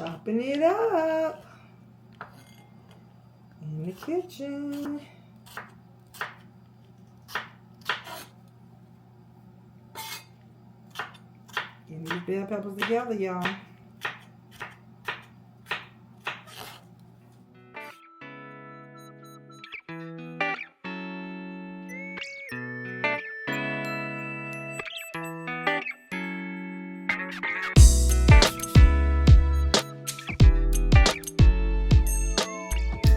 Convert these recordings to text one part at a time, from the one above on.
chopping it up in the kitchen. Getting these bell peppers together, y'all.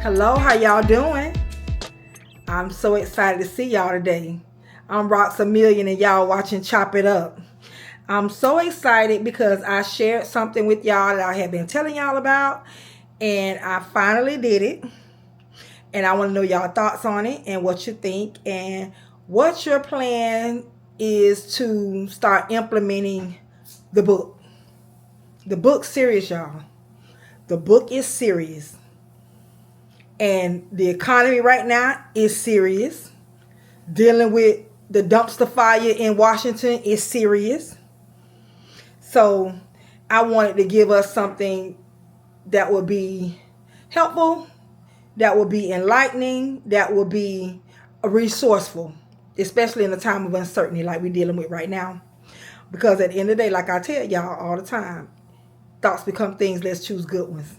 Hello, how y'all doing? I'm so excited to see y'all today. I'm ROXX-A-MILLION and y'all watching Chop It Up. I'm so excited because I shared something with y'all that I have been telling y'all about, and I finally did it. And I want to know y'all thoughts on it and what you think and what your plan is to start implementing the book. The book's serious, y'all. The book is serious. And the economy right now is serious. Dealing with the dumpster fire in Washington is serious. So I wanted to give us something that would be helpful, that would be enlightening, that would be resourceful, especially in a time of uncertainty like we're dealing with right now. Because at the end of the day, like I tell y'all all the time, thoughts become things. Let's choose good ones.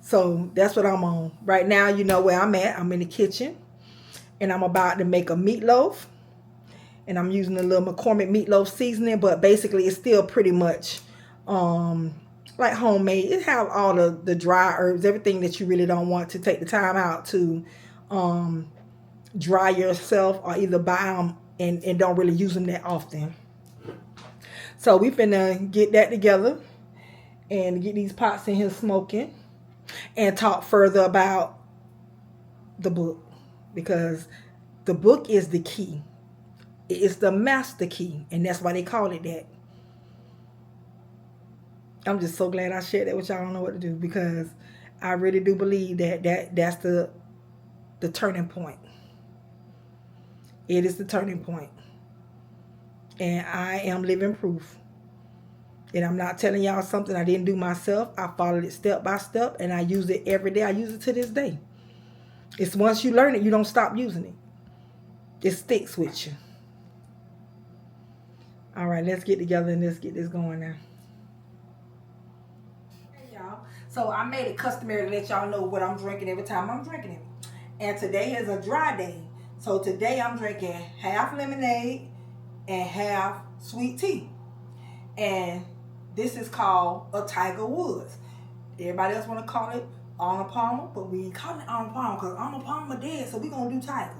So that's what I'm on. Right now, you know where I'm at. I'm in the kitchen. And I'm about to make a meatloaf. And I'm using a little McCormick meatloaf seasoning. But basically, it's still pretty much like homemade. It have all the dry herbs. Everything that you really don't want to take the time out to dry yourself. Or either buy them and don't really use them that often. So we finna get that together. And get these pots in here smoking. And talk further about the book, because the book is the key. It's the master key, and that's why they call it that. I'm just so glad I shared that with y'all. I don't know what to do, because I really do believe that's the turning point. It is the turning point, and I am living proof. And I'm not telling y'all something I didn't do myself. I followed it step by step, and I use it every day. I use it to this day. It's once you learn it, you don't stop using it. It sticks with you. All right, let's get together and let's get this going now. Hey, y'all. So I made it customary to let y'all know what I'm drinking every time I'm drinking it. And today is a dry day. So today I'm drinking half lemonade and half sweet tea. And this is called a Tiger Woods. Everybody else want to call it Arnold Palmer, but we ain't calling it Arnold Palmer because Arnold Palmer dead, so we going to do Tiger.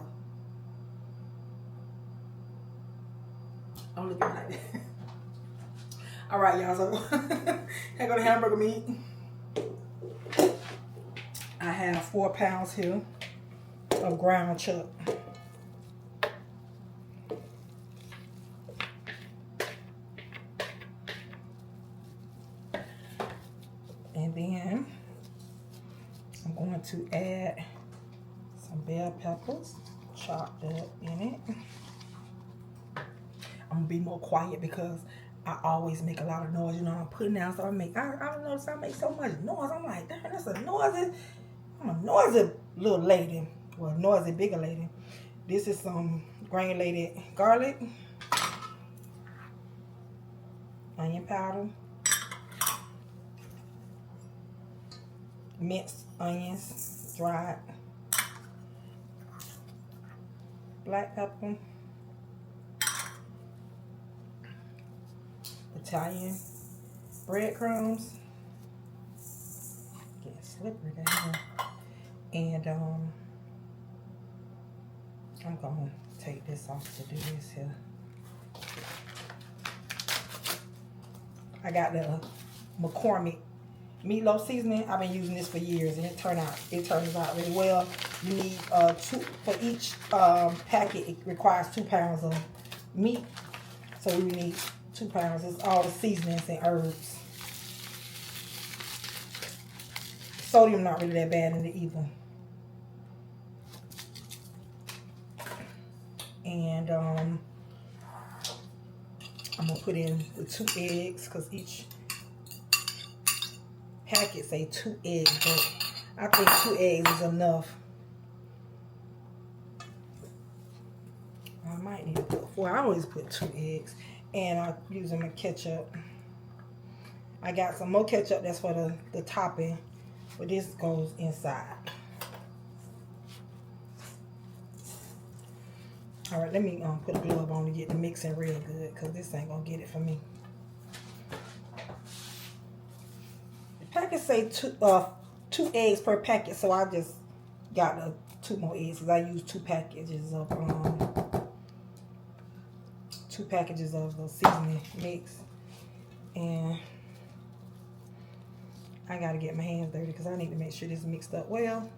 Don't look at me like that. All right, y'all, so here go the hamburger meat. I have 4 pounds here of ground chuck. And then I'm going to add some bell peppers chopped up in it. I'm gonna be more quiet because I always make a lot of noise. You know, I'm putting down, so I don't notice I make so much noise. I'm like, damn, that's a noisy. I'm a noisy little lady. Well, noisy bigger lady. This is some granulated garlic, onion powder, minced onions, dried, black pepper, Italian breadcrumbs, getting slippery down here, and I'm gonna take this off to do this here. I got the McCormick meatloaf seasoning. I've been using this for years, and it turns out really well. You need 2 for each packet. It requires 2 pounds of meat, so we need 2 pounds. It's all the seasonings and herbs. Sodium not really that bad in it either. And I'm gonna put in the 2 eggs because each packet say 2 eggs, but I think 2 eggs is enough. I might need to put 4. I always put 2 eggs. And I'm using my ketchup. I got some more ketchup that's for the topping, but this goes inside. All right, let me put a glove on to get the mixing real good, because this ain't gonna get it for me. The packet say 2 eggs per packet, so I just got 2 more eggs because I used 2 packages of the seasoning mix, and I gotta get my hands dirty because I need to make sure this is mixed up well.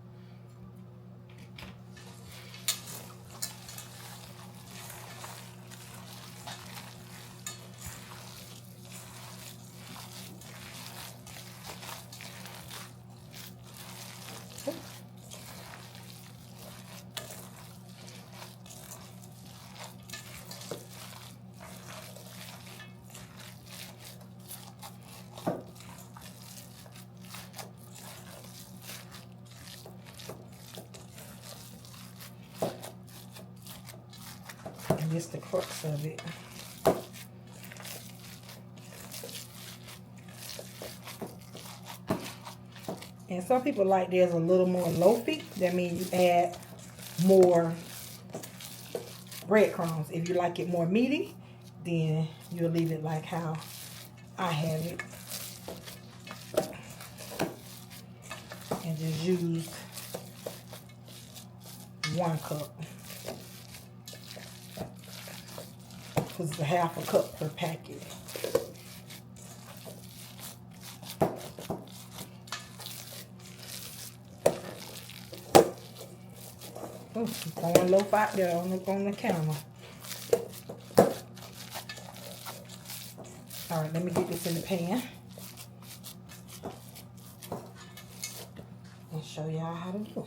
Just the crux of it. And some people like theirs a little more loafy. That means you add more breadcrumbs. If you like it more meaty, then you'll leave it like how I have it. And just use 1 cup. Because it's a ½ a cup per packet. Oh, throwing loaf out there on the counter. All right, let me get this in the pan and show y'all how to do it.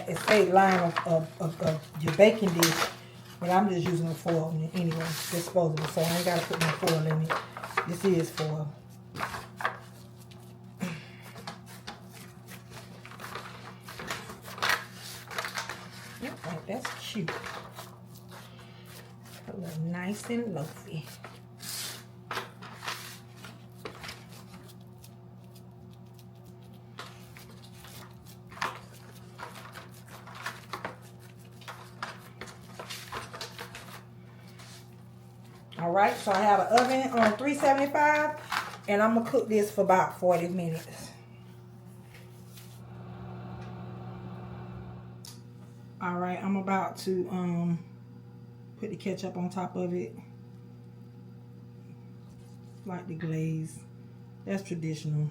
It says line of your baking dish, but I'm just using a foil anyway, disposable, so I ain't got to put no foil in it. This is foil. Alright, that's cute. A little nice and loafy. All right, so I have an oven on 375, and I'm gonna cook this for about 40 minutes. All right, I'm about to put the ketchup on top of it, like the glaze. That's traditional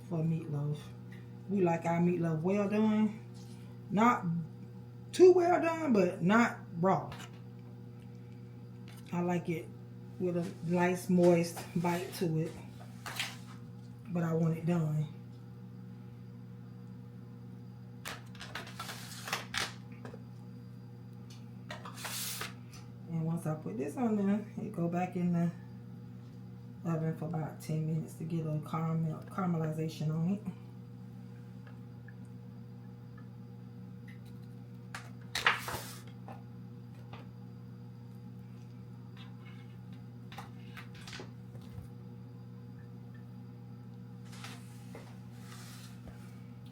for meatloaf. We like our meatloaf well done, not too well done, but not raw. I like it with a nice moist bite to it, but I want it done. And once I put this on there, it go back in the oven for about 10 minutes to get a caramelization on it.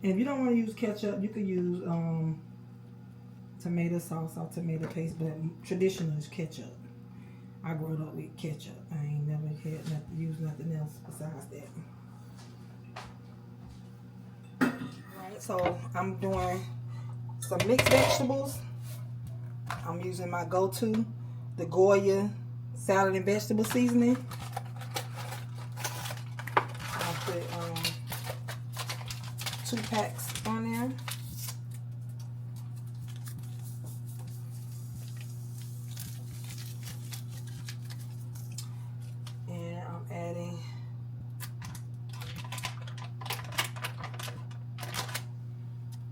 If you don't want to use ketchup, you could use tomato sauce or tomato paste, but traditional is ketchup. I grew up with ketchup. I ain't never had nothing, used nothing else besides that. Alright, so I'm doing some mixed vegetables. I'm using my go-to, the Goyo salad and vegetable seasoning. I put 2 packs on there. And I'm adding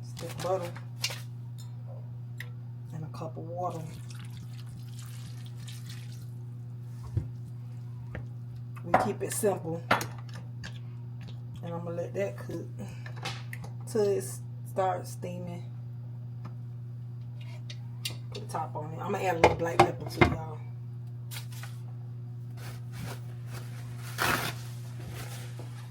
stick butter and a cup of water. We keep it simple. And I'm gonna let that cook till it starts steaming. Put the top on it. I'm gonna add a little black pepper too, y'all.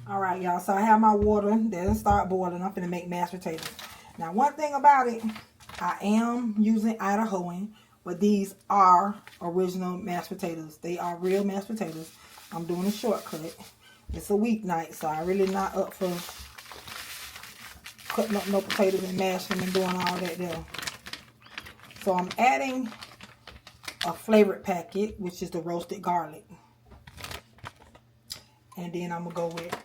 Alright, y'all. So I have my water. Then start boiling. I'm gonna make mashed potatoes. Now, one thing about it, I am using Idahoan, but these are original mashed potatoes. They are real mashed potatoes. I'm doing a shortcut. It's a weeknight, so I really not up for cutting up no potatoes and mashing them and doing all that there. So I'm adding a flavored packet, which is the roasted garlic. And then I'm going to go with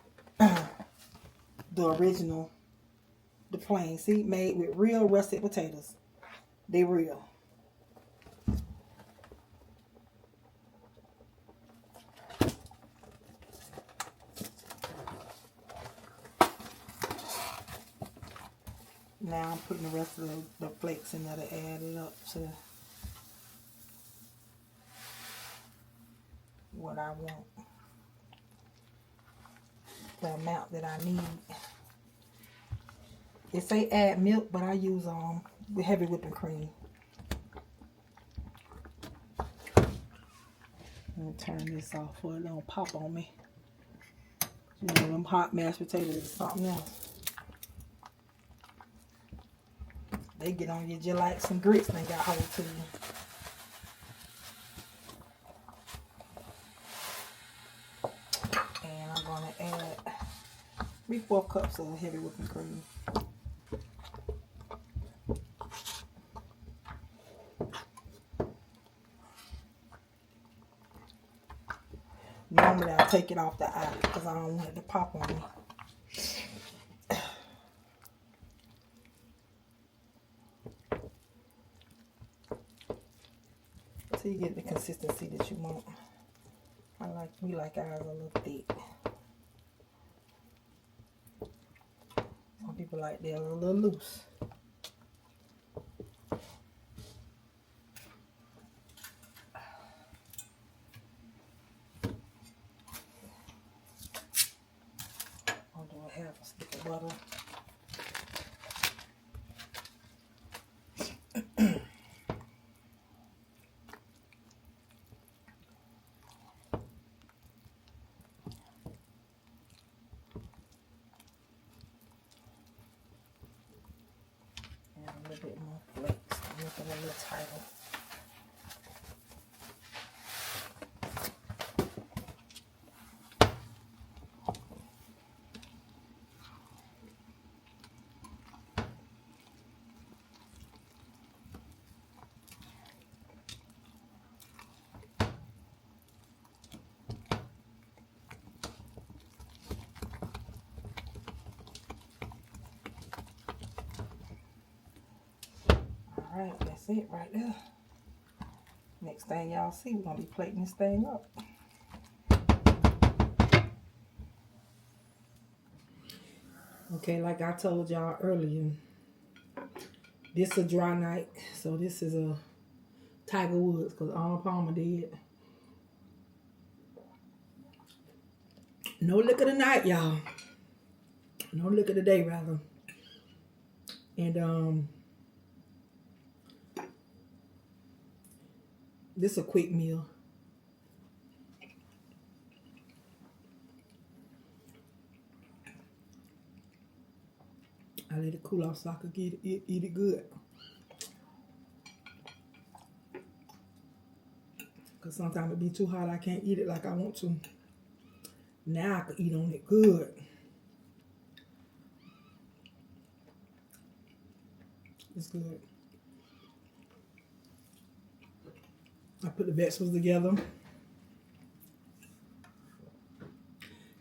the original, the plain. See, made with real russet potatoes. They real. Now I'm putting the rest of the flakes in there to add it up to what I want. The amount that I need. It say add milk, but I use heavy whipping cream. I'm gonna turn this off so it don't pop on me. You know, them hot mashed potatoes is something else. They get on you just like some grits they got hold to you. And I'm going to add 3/4 cups of heavy whipping cream. Normally I take it off the eye because I don't want it to pop on me. So you get the consistency that you want. We like ours a little thick. Some people like theirs a little loose. I'll do a half a stick of butter. A little bit more flakes. I'm making it a little tighter. Alright, that's it right there. Next thing y'all see, we're going to be plating this thing up. Okay, like I told y'all earlier, this is a dry night. So this is a Tiger Woods because Arnold Palmer did. No liquor tonight, y'all. No liquor today, rather. And this is a quick meal. I let it cool off so I could eat it good. Because sometimes it be too hot, I can't eat it like I want to. Now I can eat on it good. It's good. I put the vegetables together.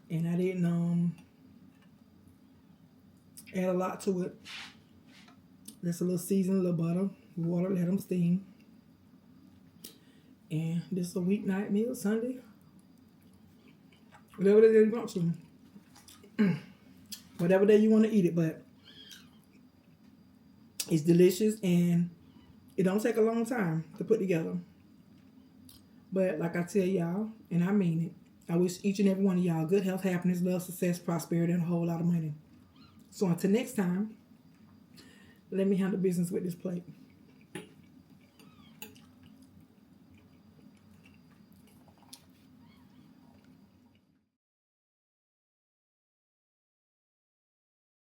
And I didn't add a lot to it. Just a little seasoning, a little butter, water, let them steam. And this is a weeknight meal, Sunday. Whatever day you want to. Whatever day you want to eat it, but it's delicious and it don't take a long time to put together. But like I tell y'all, and I mean it, I wish each and every one of y'all good health, happiness, love, success, prosperity, and a whole lot of money. So until next time, let me handle business with this plate.